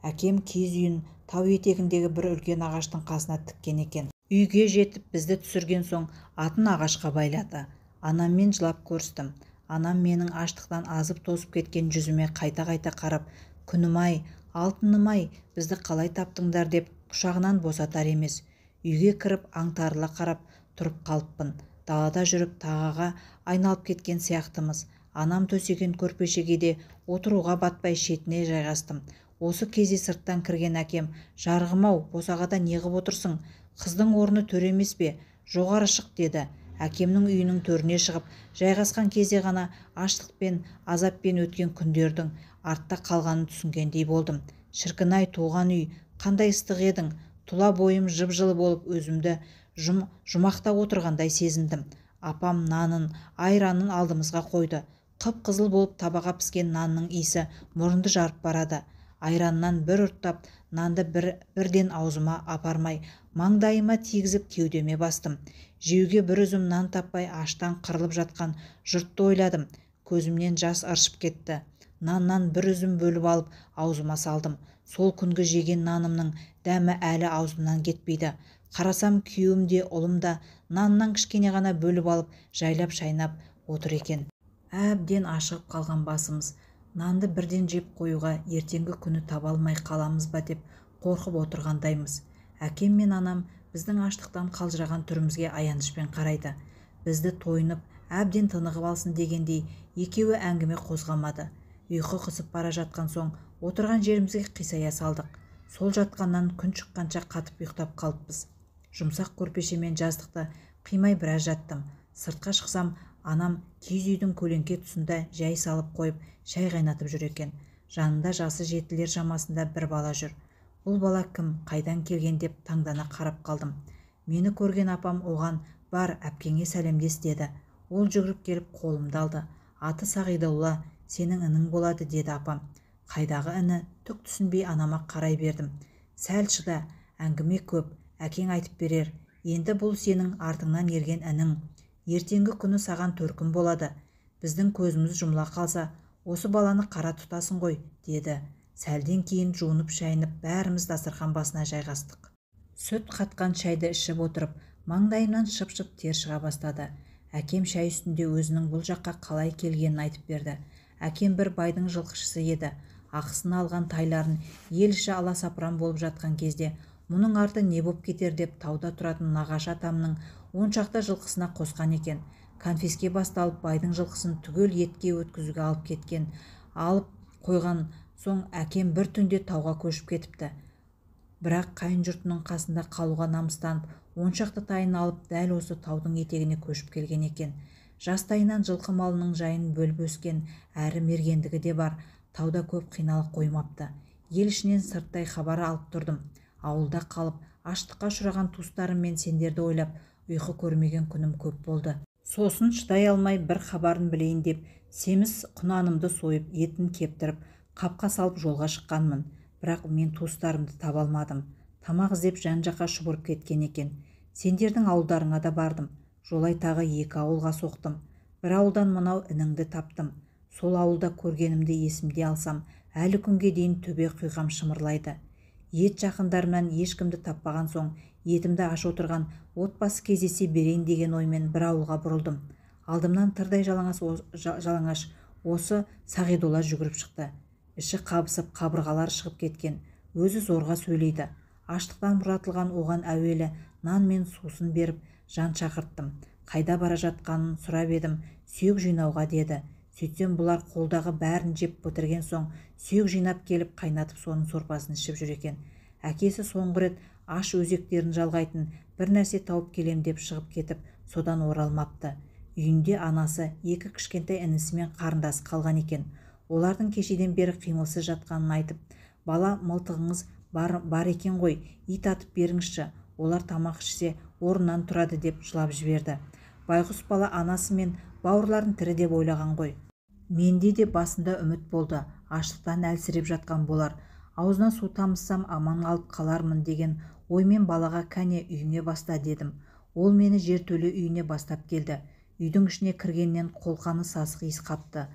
Әкем киіз үйін тау етегіндегі бір үлкен ағаштың қасына тіккен екен. Үйге жетіп бізді түсірген соң атын ағашқа байлады. Анаммен жылап көрістім. Анам менің аштықтан азып тозып кеткен жүзіме қайта-қайта қарап, «Күнім-ай, алтыным-ай, бізді қалай таптыңдар» деп құшағынан босатар емес. Үйге кіріп аңтарыла қарап тұрып қалыппын. Далада жүріп тағаға айналып кеткен сияқтымыз. Анам төсеген көрпешеге де отыруға батпай шетіне жайғастым. Осы кезде сырттан кірген әкем, «Жарығым-ау, босағада неғып отырсың? Қыздың орны төр емес пе? Жоғары шық» деді. Әкемнің үйінің төріне шығып жайғасқан кезде ғана аштықпен, азаппен өткен күндердің артта қалғанын түсінгендей болдым. «Шіркін-ай, туған үй, қандай ыстық едің!» Тұла бойым жып-жылы болып өзімді жұмақта отырғандай сезіндім. Апам нанын, айранын алдымызға қойды. Қып-қызыл болып табаға піскен нанның иісі мұрынды жарып барады. Айраннан бір ұрттап, нанды бірден аузыма апармай, маңдайыма тигізіп кеудеме бастым. Жеуге бір үзім нан таппай аштан қырылып жатқан жұртты ойладым. Көзімнен жас ыршып кетті. Наннан бір үзім бөліп алып аузыма салдым. Сол күнгі жеген нанымның дәмі әлі аузымнан кетпейді. Қарасам күйеуім де ұлым да наннан кішкене ғана бөліп алып жайлап шайнап отыр екен. Әбден ашығып қалған басымыз. Нанды бірден жеп қоюға ертеңгі күні таба алмай қаламыз ба деп қорқып отырғандаймыз. Әкем мен анам біздің аштықтан қалжыраған түрімізге аянышпен қарайды. Бізді тойынып, әбден тынығып алсын дегендей екеуі әңгіме қозғамады. Ұйқы қысып бара жатқан соң отырған жерімізге қисая салдық. Сол жатқаннан күн шыққанша қатып ұйықтап қалыппыз. Жұмсақ көрпеше мен жастықты қимай біраз жаттым. Сыртқа шықсам, анам киіз үйдің көлеңке тұсында жай салып қойып шай қайнатып жүр екен. Жанында жасы жетілер шамасында бір бала жүр. Бұл бала кім, қайдан келген деп таңдана қарап қалдым. Мені көрген апам оған «Бар, әпкеңе сәлемдес» деді. Ол жүгіріп келіп қолымды алды. «Аты Сағидолла, сенің інің болады» деді апам. Қайдағы іні, түк түсінбей анама қарай бердім. «Сәл шыда, әңгіме көп, әкең айтып берер. Енді бұл сенің артыңнан ерген інің. Ертеңгі күні саған төркін болады. Біздің көзіміз жұмыла қалса, осы баланы қара тұтасың ғой» деді. Сәлден кейін жуынып шайынып бәріміз дастархан басына жайғастық. Сүт қатқан шайды ішіп отырып, маңдайымнан шып-шып тер шыға бастады. Әкем шай үстінде өзінің бұл жаққа қалай келгенін айтып берді. Әкем бір байдың жылқышысы еді. Ақысын алған тайларын ел іші аласапыран болып жатқан кезде мұның арты не боп кетер деп тауда тұратын нағашы атамның 10 шақты жылқысына қосқан екен. Конфиске басталып байдың жылқысын түгел етке өткізуге алып кеткен. Алып қойған соң әкем бір түнде тауға көшіп кетіпті. Бірақ қайын жұртының қасында қалуға намыстанып 10 шақты тайын алып дәл осы таудың етегіне көшіп келген екен. Жастайынан жылқы малының жайын бөліп өскен, әрі мергендігі де бар. Тауда көп қиналып қоймапты. Ел ішінен сырттай хабар алып тұрдым. Ауылда қалып аштыққа ұшыраған туыстарым мен сендерді ойлап ұйқы көрмеген күнім көп болды. Сосын шыдай алмай бір хабарын білейін деп семіз құнанымды сойып етін кептіріп қапқа салып жолға шыққанмын. Бірақ мен туыстарымды таба алмадым. Тамақ іздеп жан-жаққа шұбырып кеткен екен. Сендердің ауылдарыңа да бардым. Жолай тағы 2 ауылға соқтым. Бір ауылдан мынау ініңді таптым. Сол ауылда көргенімді есімде алсам, әлі күнге дейін төбе құйғам шымырлайды. Ет жақындарымнан ешкімді таппаған соң, етімді аш отырған отбасы кездесе берейін деген оймен бір ауылға бұрылдым. Алдымнан тырдай жалаңаш осы Сағидолла жүгіріп шықты. Іші қабысып, қабырғалар шығып кеткен. Өзі зорға сөйлейді. Аштықтан бұратылған оған әуелі нан мен сусын беріп жан шақырттым. Қайда бара жатқанын сұрап едім. Сүйек жинауға деді. Сөйтсем бұлар қолдағы бәрін жеп бітірген соң сүйек жинап келіп қайнатып соның сорпасын ішіп жүр екен. Әкесі соңғы рет аш өзектерін жалғайтын бір нәрсе тауып келем деп шығып кетіп, содан оралмапты. Үйінде анасы, 2 кішкентай інісі мен қарындасы қалған екен. Олардың кешеден бері қимылсыз жатқанын айтып, бала мылтығыңыз бар екен ғой, ит атып беріңізші, олар тамақ ішсе орнынан тұрады деп жылап жіберді. Байғұс бала анасы мен бауырларын тірі деп ойлаған ғой. Менде де басында үміт болды, аштықтан әлсіреп жатқан болар. Аузына су тамызсам аман алып қалармын деген оймен балаға кәне үйіңе баста дедім. Ол мені жертөле үйіне бастап келді. Үйдің ішіне кіргеннен қолқаны сасық иіс қапты.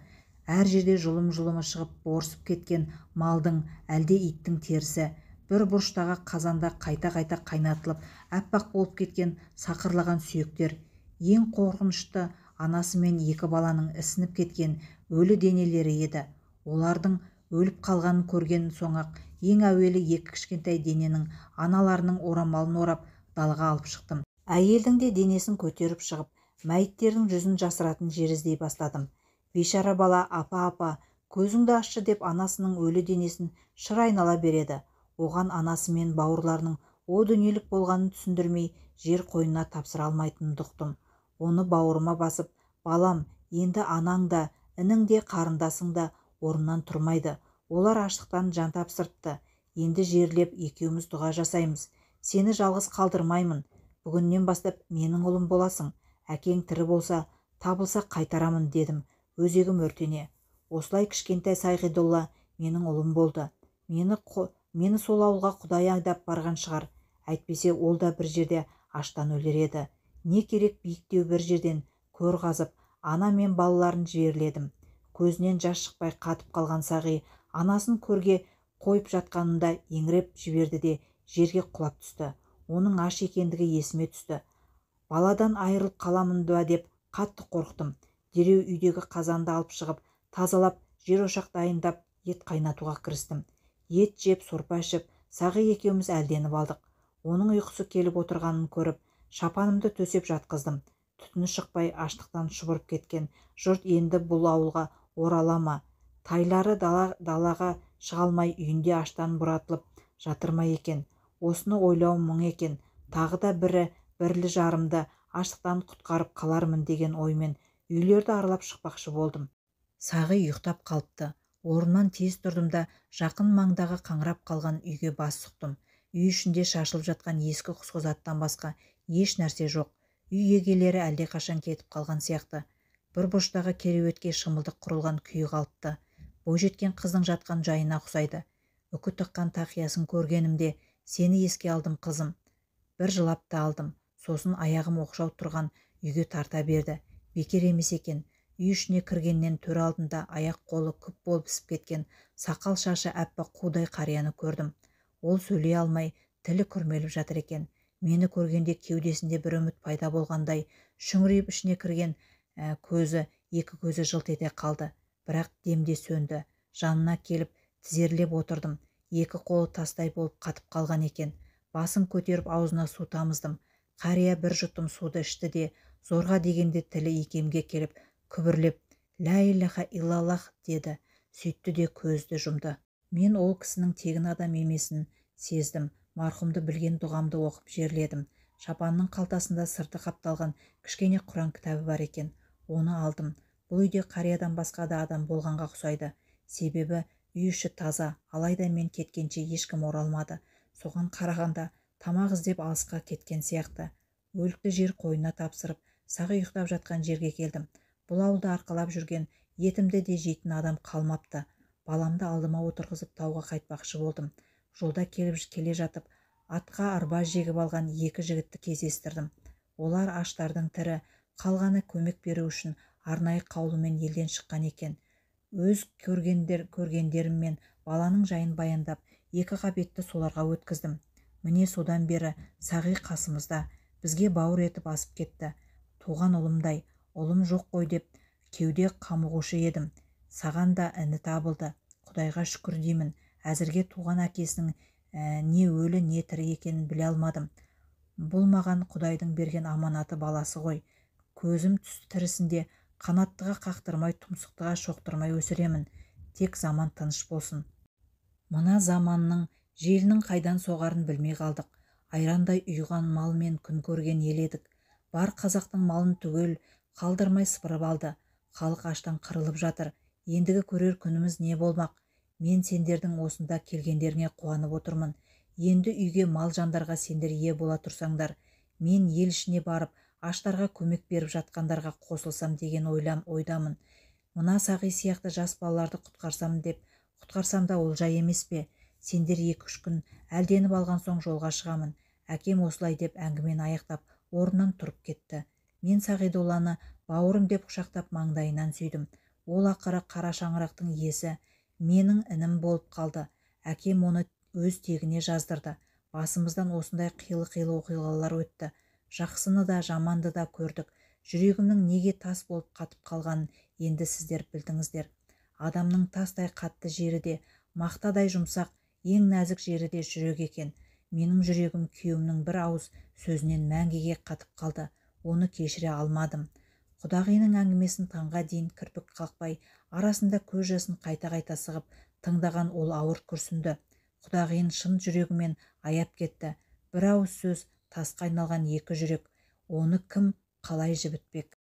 Әр жерде жұлым-жұлымы шығып борсып кеткен малдың, әлде иттің терісі. Бір бұрыштағы қазанда қайта-қайта қайнатылып, әппақ болып кеткен сақырлаған сүйектер. Ең қорқынышты анасы мен 2 баланың ісініп кеткен өлі денелері еді. Олардың өліп қалғанын көрген соң-ақ ең әуелі 2 кішкентай дененің аналарының орамалын орап далаға алып шықтым. Әйелдің де денесін көтеріп шығып, мәйіттердің жүзін жасыратын жер іздей бастадым. Бейшара бала апа, көзіңді ашшы деп анасының өлі денесін шыр айнала береді. Оған анасы мен бауырларының о дүниелік болғанын түсіндірмей жер қойнына тапсыра алмайтынын ұқтым. Оны бауырыма басып, балам, енді анаң да, інің де, қарындасың да орнынан тұрмайды. Олар аштықтан жан тапсырыпты. Енді жерлеп екеуміз дұға жасаймыз. Сені жалғыз қалдырмаймын. Бүгіннен бастап менің ұлым боласың. Әкең тірі болса, табылса қайтарамын дедім, өзегім өртене. Осылай кішкентай Сағидолла менің ұлым болды. Мені сол ауылға Құдай айдап барған шығар. Әйтпесе ол да бір жерде аштан өлер еді. Не керек биіктеу бір жерден көр қазып, ана мен балаларын жіберледім. Көзінен жас шықпай қатып қалған Сағи анасын көрге қойып жатқанында еңіреп жіберді де жерге құлап түсті. Оның аш екендігі есіме түсті. Баладан айырылып қаламын ба деп қатты қорықтым. Дереу үйдегі қазанды алып шығып, тазалап, жер ошақ дайындап, ет қайнатуға кірістім. Ет жеп, сорпа ішіп, Сағи екеуміз әлденіп алдық. Оның ұйқысы келіп отырғанын көріп, шапанымды төсеп жатқыздым. Түтіні шықпай аштықтан шұбырып кеткен жұрт енді бұл ауылға орала ма? Тайлары далаға шыға алмай үйінде аштан бұратылып жатыр ма екен? Осыны ойлауым мұң екен. Тағы да бірлі жарымды аштықтан құтқарып қалармын деген оймен үйлерді аралап шықпақшы болдым. Сағи ұйықтап қалыпты. Орнымнан тез тұрдым да жақын маңдағы қаңырап қалған үйге бас сұқтым. Үй ішінде шашылып жатқан ескі құсқызаттан басқа еш нәрсе жоқ. Үй егелері әлдеқашан кетіп қалған сияқты. Бір бұрыштағы кереуетке шымылдық құрылған күйі қалыпты. Бойжеткен қыздың жатқан жайына ұқсайды. Үкі тыққан тақиясын көргенімде сені еске алдым қызым. Бір жылап та алдым. Сосын аяғым оқшау тұрған үйге тарта берді. Бекер емес екен. Үй ішіне кіргеннен төр алдында аяқ қолы күп болып ісіп кеткен сақал шашы әппақ қудай қарияны көрдім. Ол сөйлей алмай, тілі күрмеліп жатыр екен. Мені көргенде кеудесінде бір үміт пайда болғандай, шүңірейіп ішіне кірген екі көзі жылт ете қалды. Бірақ демде сөнді. Жанына келіп тізерлеп отырдым. 2 қолы тастай болып қатып қалған екен. Басын көтеріп аузына су тамыздым. Қария бір жұтым суды ішті де, зорға дегенде тілі икемге келіп, күбірлеп, «Ля илляха иллаллах» деді. Сөйтті де көзді жұмды. Мен ол кісінің тегін адам емесін сездім. Марқұмды білген дұғамды оқып жерледім. Шапанның қалтасында сырты қапталған кішкене Құран кітабы бар екен. Оны алдым. Бұл үйде қариядан басқа да адам болғанға ұқсайды. Себебі үй іші таза, алайда мен кеткенше ешкім оралмады. Соған қарағанда тамақ іздеп алысқа кеткен сияқты. Өлікті жер қойнына тапсырып, Сағи ұйықтап жатқан жерге келдім. Бұл ауылды арқалап жүрген, етімді де жейтін адам қалмапты. Баламды алдыма отырғызып тауға қайтпақшы болдым. Жолда келе жатып, атқа арба жегіп алған екі жігітті кездестірдім. Олар аштардың тірі, қалғаны көмек беру үшін арнайы қаулымен елден шыққан екен. Өз көргендерім мен баланың жайын баяндап, екі қабетті соларға өткіздім. Міне содан бері Сағи қасымызда, бізге бауыр етіп асып кетті. Туған ұлымдай, ұлым жоқ қой деп кеуде қамығушы едім. Саған да іні табылды. Құдайға шүкір деймін. Әзірге туған әкесінің не өлі не тірі екенін біле алмадым. Бұл маған Құдайдың берген аманаты баласы ғой. Көзім тірісінде қанаттыға қақтырмай, тұмсықтыға шоқтырмай өсіремін. Тек заман тыныш болсын. Мына заманның желінің қайдан соғарын білмей қалдық. Айрандай ұйыған мал мен күн көрген ел едік. Бар қазақтың малын түгел қалдырмай сыпырып алды. Халық аштан қырылып жатыр. Ендігі көрер күніміз не болмақ? Мен сендердің осында келгендеріңе қуанып отырмын. Енді үйге мал жандарға сендер ие бола тұрсаңдар, мен ел ішіне барып, аштарға көмек беріп жатқандарға қосылсам деген ойдамын. Мына Сағи сияқты жас балаларды құтқарсам да ол жай емес пе? Сендер 2-3 күн әлденіп алған соң жолға шығамын. Әкем осылай деп әңгімені аяқтап, орнынан тұрып кетті. Мен Сағидолланы бауырым деп құшақтап маңдайынан сүйдім. Ол ақыры қара шаңырақтың иесі менің інім болып қалды. Әкем оны өз тегіне жаздырды. Басымыздан осындай қилы-қилы оқиғалар өтті. Жақсыны да жаманды да көрдік. Жүрегімнің неге тас болып қатып қалғанын енді сіздер білдіңіздер. Адамның тастай қатты жері де, мақтадай жұмсақ, ең нәзік жері де жүрек екен. Менің жүрегім күйеуімнің бір ауыз сөзінен мәңгіге қатып қалды. Оны кешіре алмадым. Құдағиының әңгімесін таңға дейін кірпік қақпай, арасында көз жасын қайта-қайта сығып тыңдаған ол ауыр күрсінді. Құдағиын шын жүрегімен аяп кетті. Бір ауыз сөз тасқа айналған екі жүрек. Оны кім қалай жібітпек?